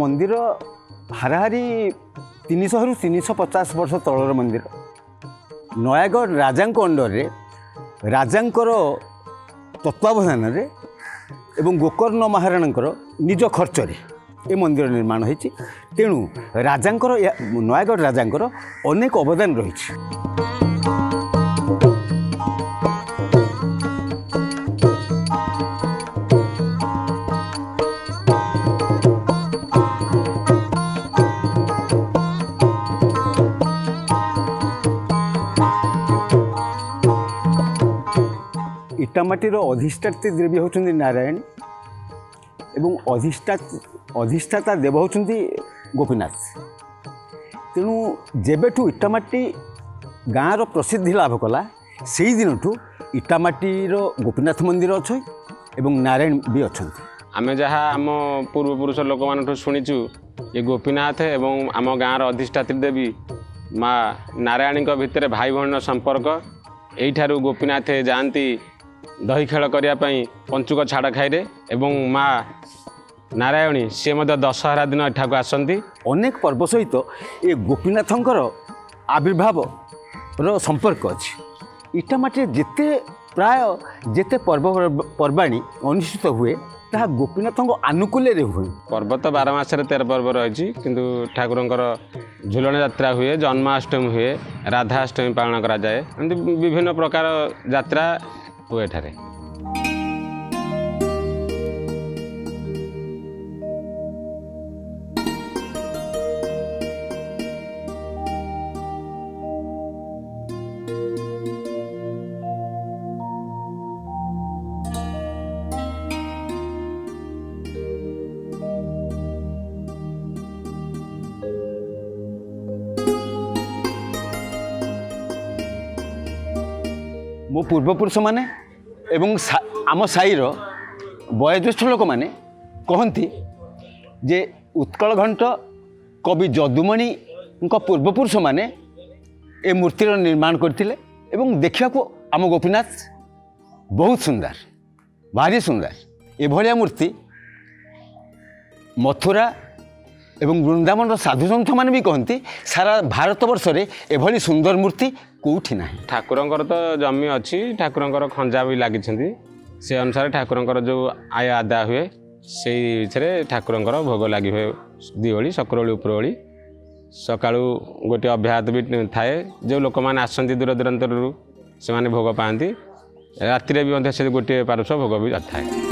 मंदिर हाराहारी 300 रु 350 वर्ष तलर मंदिर नयागढ़ राजा अंडर राजांकर तत्वावधान एवं गोकर्ण महाराणा निज खर्च ये मंदिर निर्माण होती तेणु राजांकर नयागढ़ राजांकर अनेक अवदान रही। इटामाटीर अधिष्ठात्री देवी होती नारायणी एवं अधिष्ठाता देव होती गोपीनाथ। तेणु जेबेठू इटामाटी गाँव प्रसिद्धि लाभ कला से दिन ठू इटामाटीर गोपीनाथ मंदिर अच्छे एवं नारायण भी अच्छा। आम जहाँ आम पूर्वपुरुष लोक मान शुणीचु ये गोपीनाथ एवं आम गाँव अधिष्ठात्री देवी माँ नारायणी भितर भाई भाई संपर्क यू गोपीनाथ जाती दही खेल करने पंचुक छाड़ खाई एवं माँ नारायणी सी दशहरा दिन एठाक आसती। अनेक पर्व सहित ये गोपीनाथंकर आविर्भाव संपर्क अच्छी। इटामाटी जिते प्राय जिते पर्वपर्वाणी अनुष्ठित हुए ताहा गोपीनाथों आनुकूल्य हुए। पर्व तो 12 मासरे 13 पर्व रही किंतु ठाकुरंकर झुलन यात्रा हुए, जन्माष्टमी हुए, राधाष्टमी पालन करा जाए, विभिन्न प्रकार यात्रा हुए ठारे। मो पूर्वपुरुष माने एवं आम साईर वयोज्येष्ठ लोक मैंने कहती जे उत्कल घंट कवि जदुमणि पूर्वपुरुष माने ए मूर्तिर निर्माण करथिले एवं देखा आम गोपीनाथ बहुत सुंदर भारी सुंदर एभलिया मूर्ति मथुरा एवं वृंदावन साधुसंत मैंने भी कहती सारा भारत वर्ष में एभली सुंदर मूर्ति कौटी ना। ठाकुरंकर तो जमी अच्छी ठाकुरंकर खंजा भी लगी से अनुसार ठाकुरंकर जो आय आदाय हुए से ठाकुरंकर भोग लगी हुए दिओली सकरोली उपरोली सकाळू गोटे अभ्याहत भी थाए जो लोक मैंने आसती दूर दूरांतर से भोग पाती राति भी से गोटे पार्श्व भोग भी थाए।